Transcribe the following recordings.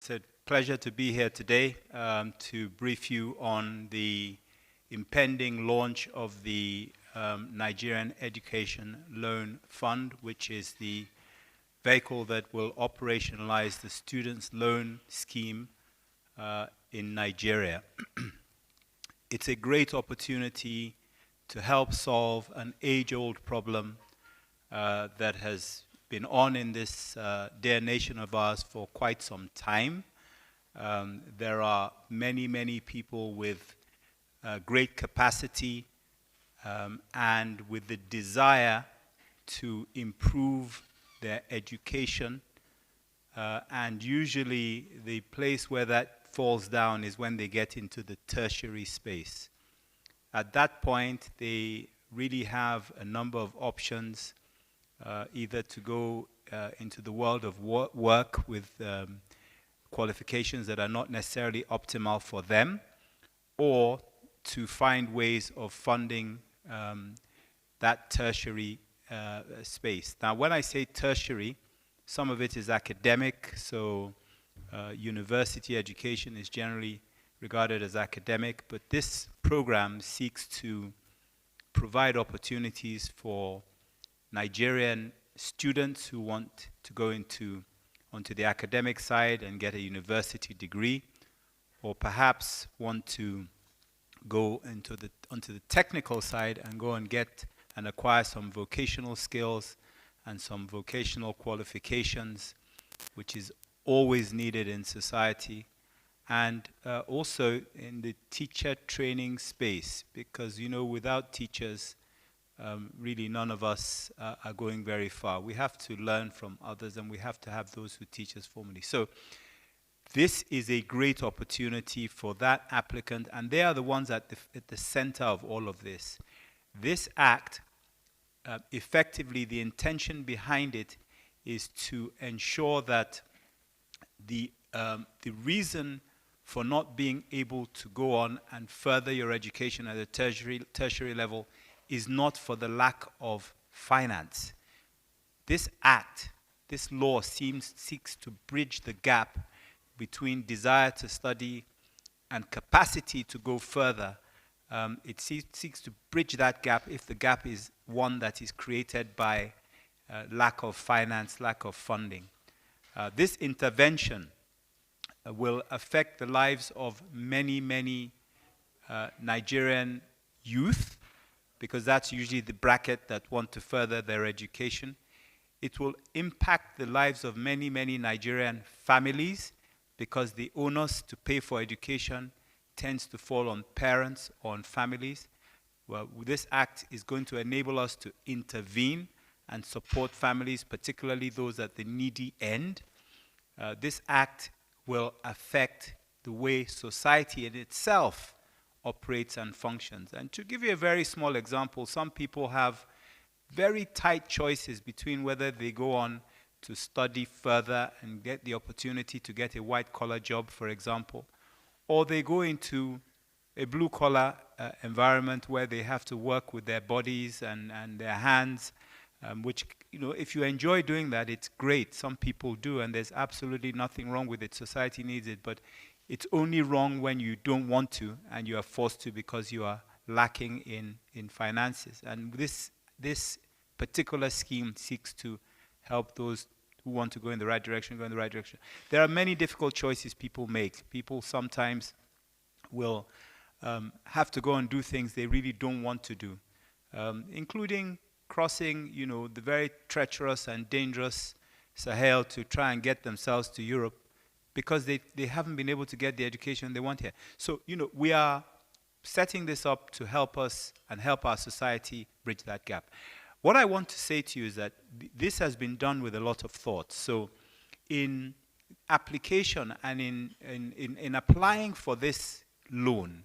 It's a pleasure to be here today to brief you on the impending launch of the Nigerian Education Loan Fund, which is the vehicle that will operationalize the students' loan scheme in Nigeria. It's a great opportunity to help solve an age-old problem that has been on in this dear nation of ours for quite some time. There are many people with great capacity and with the desire to improve their education. And usually the place where that falls down is when they get into the tertiary space. At that point, they really have a number of options, either to go into the world of work with qualifications that are not necessarily optimal for them, or to find ways of funding that tertiary space. Now, when I say tertiary, some of it is academic, so university education is generally regarded as academic, but this program seeks to provide opportunities for Nigerian students who want to go onto the academic side and get a university degree, or perhaps want to go onto the technical side and go and get and acquire some vocational skills and some vocational qualifications, which is always needed in society, and also in the teacher training space, because without teachers, really none of us are going very far. We have to learn from others, and we have to have those who teach us formally. So this is a great opportunity for that applicant, and they are the ones at the center of all of this. This act, effectively, the intention behind it is to ensure that the reason for not being able to go on and further your education at a tertiary level is not for the lack of finance. This act, this law seeks to bridge the gap between desire to study and capacity to go further. It seeks to bridge that gap if the gap is one that is created by lack of finance, lack of funding. This intervention will affect the lives of many Nigerian youth, because that's usually the bracket that want to further their education. It will impact the lives of many Nigerian families, because the onus to pay for education tends to fall on parents or on families. Well, this act is going to enable us to intervene and support families, particularly those at the needy end. This act will affect the way society in itself operates and functions. And to give you a very small example, some people have very tight choices between whether they go on to study further and get the opportunity to get a white-collar job, for example, or they go into a blue-collar environment where they have to work with their bodies and their hands, which, if you enjoy doing that, it's great. Some people do, and there's absolutely nothing wrong with it. Society needs it, but it's only wrong when you don't want to and you are forced to because you are lacking in finances. And this particular scheme seeks to help those who want to go in the right direction, go in the right direction. There are many difficult choices people make. People sometimes will have to go and do things they really don't want to do, including crossing, the very treacherous and dangerous Sahel to try and get themselves to Europe because they haven't been able to get the education they want here. So, we are setting this up to help us and help our society bridge that gap. What I want to say to you is that this has been done with a lot of thought. So in application and in applying for this loan,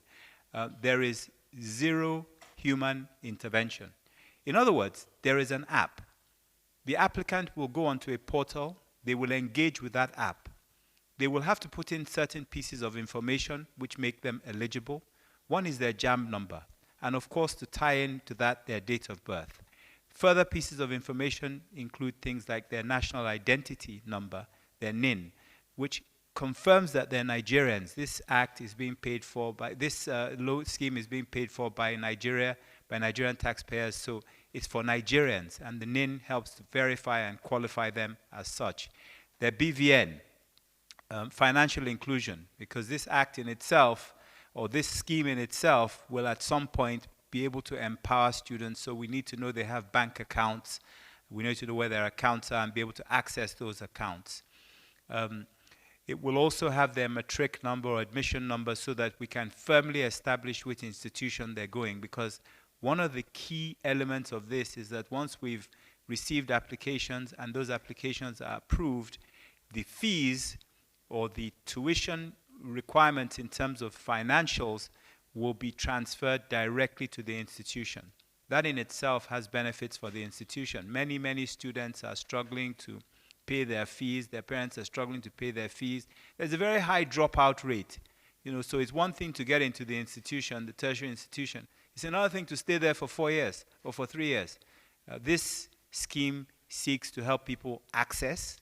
there is zero human intervention. In other words, there is an app. The applicant will go onto a portal. They will engage with that app. They will have to put in certain pieces of information which make them eligible. One is their JAMB number, and of course, to tie in to that, their date of birth. Further pieces of information include things like their national identity number, their NIN, which confirms that they're Nigerians. This act is being paid for by, this loan scheme is being paid for by Nigeria, by Nigerian taxpayers, so it's for Nigerians, and the NIN helps to verify and qualify them as such. Their BVN, financial inclusion, because this act in itself, or this scheme in itself, will at some point be able to empower students, so we need to know they have bank accounts, we need to know where their accounts are and be able to access those accounts. It will also have their matric number or admission number so that we can firmly establish which institution they're going, because one of the key elements of this is that once we've received applications and those applications are approved, the fees or the tuition requirements in terms of financials will be transferred directly to the institution. That in itself has benefits for the institution. Many, many students are struggling to pay their fees. Their parents are struggling to pay their fees. There's a very high dropout rate. So it's one thing to get into the institution, the tertiary institution. It's another thing to stay there for 4 years or for 3 years. This scheme seeks to help people access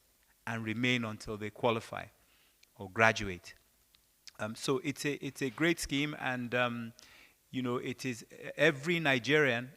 and remain until they qualify or graduate. So it's a great scheme, and it is every Nigerian